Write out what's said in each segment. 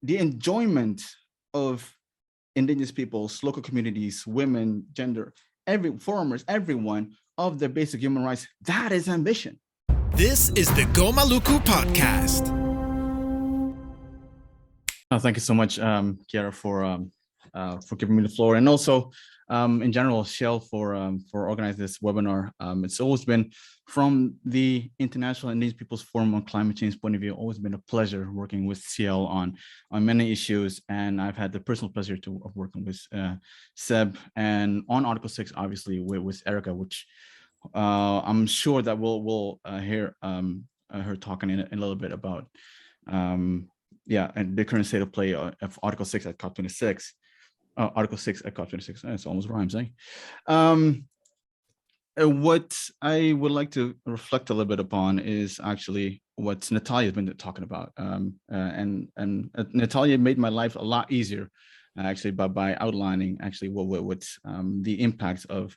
the enjoyment of Indigenous peoples, local communities, women, gender, foreigners, everyone of their basic human rights. That is ambition. This is the Go Maluku podcast. Thank you so much, Kiara, for giving me the floor, and also in general, Shell, for organizing this webinar. It's always been, from the International Indigenous Peoples Forum on Climate Change point of view, always been a pleasure working with CIEL on many issues, and I've had the personal pleasure of working with Seb, and on Article 6, obviously with Erica, which I'm sure that we'll hear her talking in a little bit about. And the current state of play of Article 6 at COP26. Article 6 at COP26, it's almost rhymes, eh? What I would like to reflect a little bit upon is actually what Natalia has been talking about. And Natalia made my life a lot easier, actually, by outlining actually what the impacts of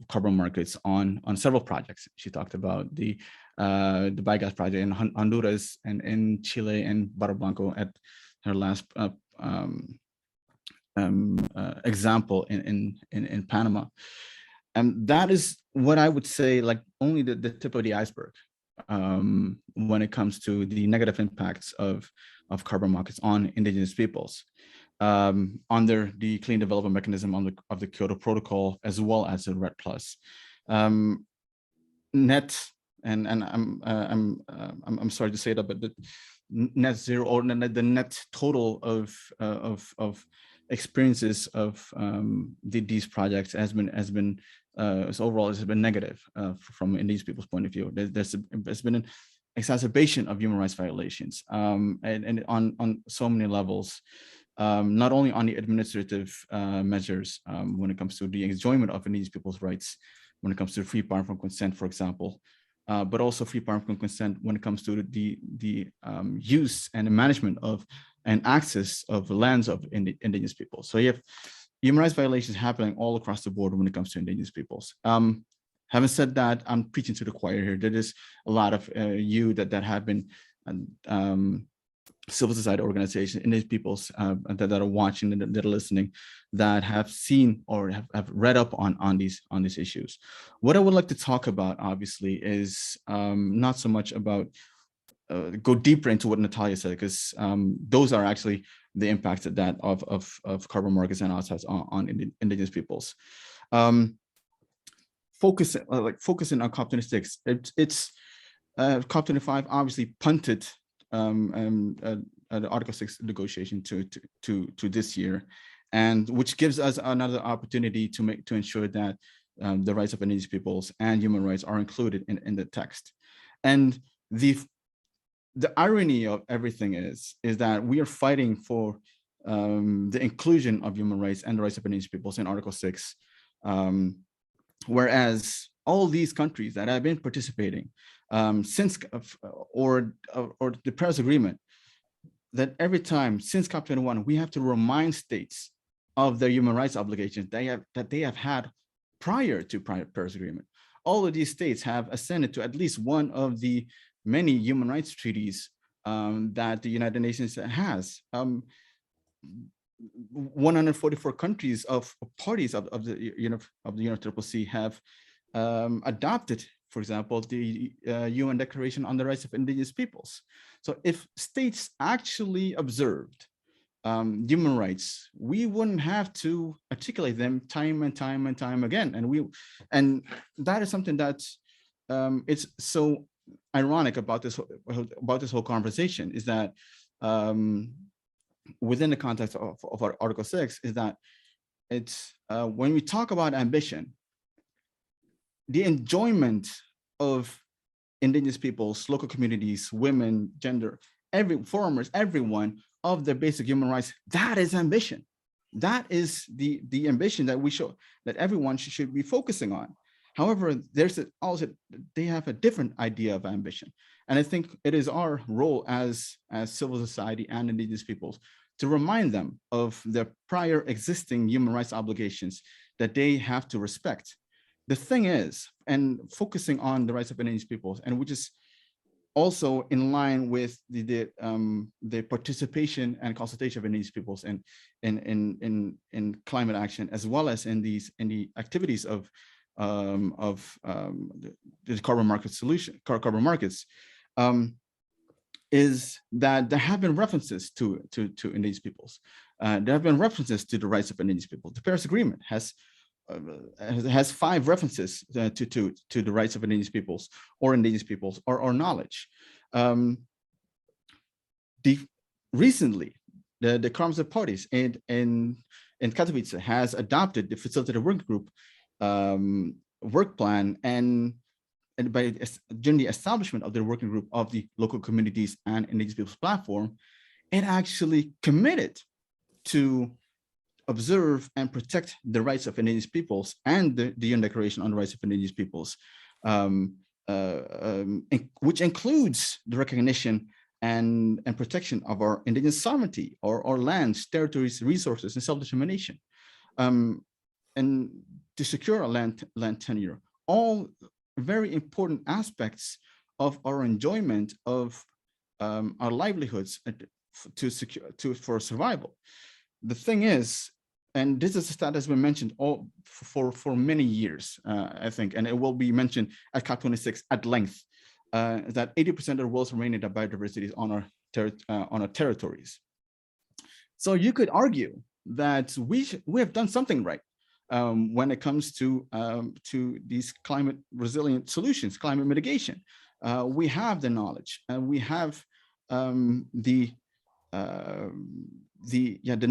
carbon markets on several projects. She talked about the biogas project in Honduras and in Chile and Barra Blanco at her last example in Panama. And that is what I would say, like, only the tip of the iceberg when it comes to the negative impacts of carbon markets on Indigenous peoples under the Clean Development Mechanism of the Kyoto Protocol, as well as the REDD+. Net, and I'm sorry to say that, but the net zero, or the net total of experiences of these projects has been overall has been negative from Indigenous people's point of view. There's been an exacerbation of human rights violations, and on so many levels, not only on the administrative measures when it comes to the enjoyment of Indigenous people's rights, when it comes to free pardon from consent, for example, but also free pardon from consent when it comes to the use and the management of and access of lands of Indigenous people. So you have human rights violations happening all across the board when it comes to Indigenous peoples. Having said that, I'm preaching to the choir here. There is a lot of you that have been civil society organizations, Indigenous peoples that are watching, that are listening, that have seen or have read up on these issues. What I would like to talk about, obviously, is not so much about go deeper into what Natalia said, because those are actually the impacts of carbon markets and outsides on Indigenous peoples. Focusing on COP26, it's COP25 obviously punted the Article 6 negotiation to this year, and which gives us another opportunity to ensure that the rights of Indigenous peoples and human rights are included in the text. And the irony of everything is that we are fighting for the inclusion of human rights and the rights of Indigenous peoples in Article 6, whereas all these countries that have been participating since or the Paris Agreement, that every time since COP21, we have to remind states of their human rights obligations that they have had prior to Paris Agreement. All of these states have ascended to at least one of the many human rights treaties that the United Nations has. 144 countries of parties of the UNFCCC have adopted, for example, the UN Declaration on the Rights of Indigenous Peoples. So if states actually observed human rights, we wouldn't have to articulate them time and time again. And that is something that it's so ironic about this whole conversation, is that within the context of our Article 6, is that it's when we talk about ambition, the enjoyment of Indigenous peoples, local communities, women, gender, foreigners, everyone of their basic human rights, that is ambition. That is the ambition that we show, that everyone should be focusing on. However, they have a different idea of ambition. And I think it is our role as civil society and Indigenous peoples to remind them of their prior existing human rights obligations that they have to respect. The thing is, and focusing on the rights of Indigenous peoples, and which is also in line with the participation and consultation of Indigenous peoples in climate action, as well as in the activities of the carbon markets, is that there have been references to Indigenous peoples. There have been references to the rights of Indigenous people. The Paris Agreement has 5 references to the rights of Indigenous peoples or knowledge. Recently, the Congress of Parties in Katowice has adopted the facilitated work group work plan, and during the establishment of the working group of the local communities and Indigenous peoples platform, it actually committed to observe and protect the rights of Indigenous peoples and the UN Declaration on the Rights of Indigenous Peoples, which includes the recognition and protection of our indigenous sovereignty, our lands, territories, resources, and self-determination, and to secure our land tenure. All very important aspects of our enjoyment of our livelihoods for survival. The thing is, and this is a stat that's been mentioned for many years, I think, and it will be mentioned at COP26 at length, that 80% of the world's remaining biodiversity is on our territories. So you could argue that we have done something right when it comes to these climate resilient solutions, climate mitigation. We have the knowledge, and we have the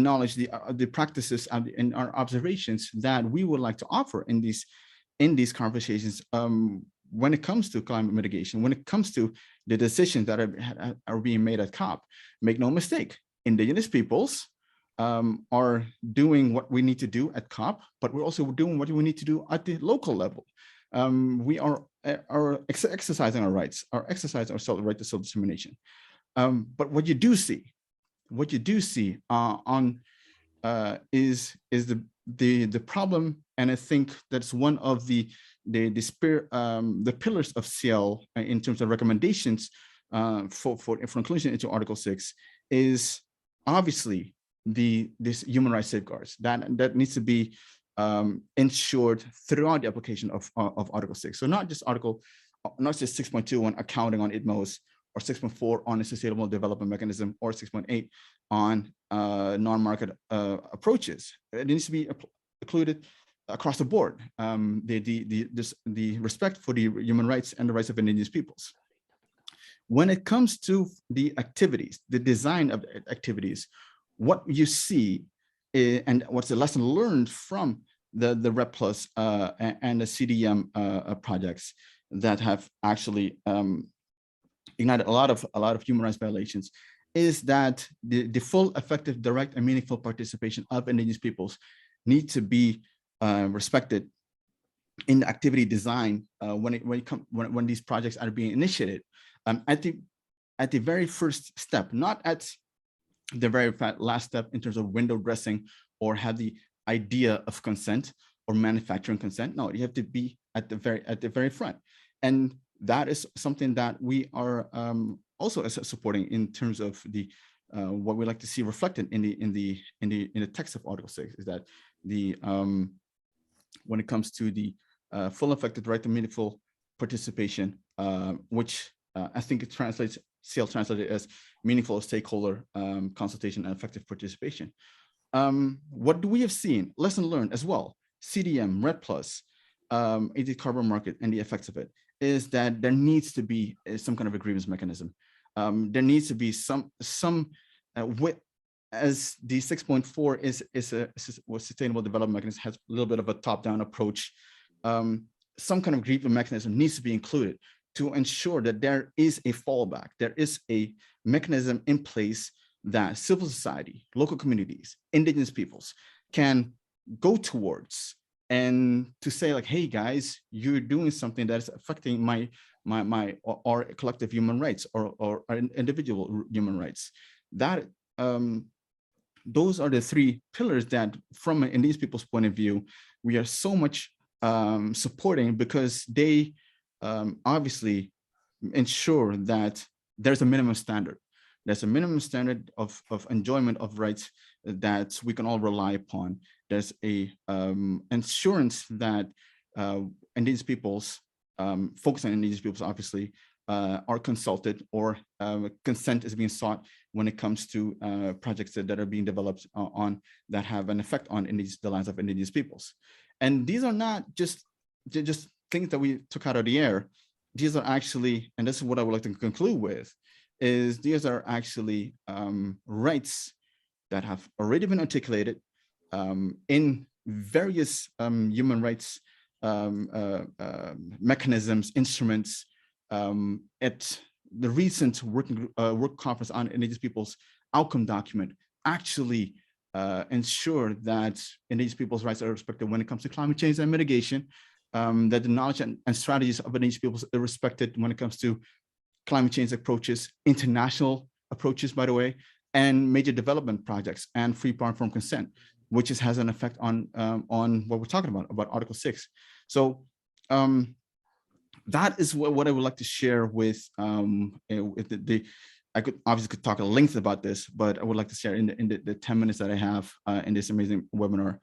knowledge, the practices, and our observations that we would like to offer in these conversations when it comes to climate mitigation, when it comes to the decisions that are being made at COP. Make no mistake, Indigenous peoples are doing what we need to do at COP, but we're also doing what we need to do at the local level. We are exercising our rights, exercising our right to self-determination. But what you do see is the problem, and I think that's one of the pillars of CIEL in terms of recommendations for inclusion into Article 6, is obviously this human rights safeguards that needs to be ensured throughout the application of Article 6. So not just 6.2 on accounting on ITMOs, or 6.4 on a sustainable development mechanism, or 6.8 on non-market approaches. It needs to be included across the board, the respect for the human rights and the rights of Indigenous peoples. When it comes to the activities, the design of activities, what you see and what's the lesson learned from the REP Plus and the CDM projects that have actually ignited a lot of human rights violations, is that the full, effective, direct, and meaningful participation of Indigenous peoples need to be respected in the activity design when these projects are being initiated. At the very first step, not at the very last step in terms of window dressing or have the idea of consent or manufacturing consent. No, you have to be at the very front, and that is something that we are also supporting in terms of the what we like to see reflected in the text of Article 6, is that when it comes to the full, effective, right to meaningful participation, which I think it translates, CIEL translated as meaningful stakeholder consultation and effective participation. What do we have seen? Lesson learned as well. CDM, RED Plus, the carbon market and the effects of it, is that there needs to be some kind of a grievance mechanism. There needs to be some as the 6.4 is a sustainable development mechanism, has a little bit of a top-down approach. Some kind of grievance mechanism needs to be included to ensure that there is a fallback, there is a mechanism in place that civil society, local communities, Indigenous peoples can go towards, and to say like, hey guys, you're doing something that's affecting our collective human rights or individual human rights. That those are the three pillars that, from an Indigenous people's point of view, we are so much supporting, because they obviously ensure that there's a minimum standard. There's a minimum standard of enjoyment of rights that we can all rely upon. There's a assurance that indigenous peoples, focus on indigenous peoples, obviously, are consulted, or consent is being sought when it comes to projects that are being developed on that have an effect on the lives of indigenous peoples. And these are not just things that we took out of the air. These are actually, and this is what I would like to conclude with, is these are actually rights that have already been articulated in various human rights mechanisms, instruments. At the recent work conference on indigenous peoples outcome document actually ensure that indigenous peoples' rights are respected when it comes to climate change and mitigation, that the knowledge and strategies of indigenous peoples are respected when it comes to climate change approaches, international approaches, by the way, and major development projects, and free, prior, informed consent, which has an effect on what we're talking about Article 6. So that is what I would like to share with I could obviously talk at length about this, but I would like to share in the 10 minutes that I have in this amazing webinar.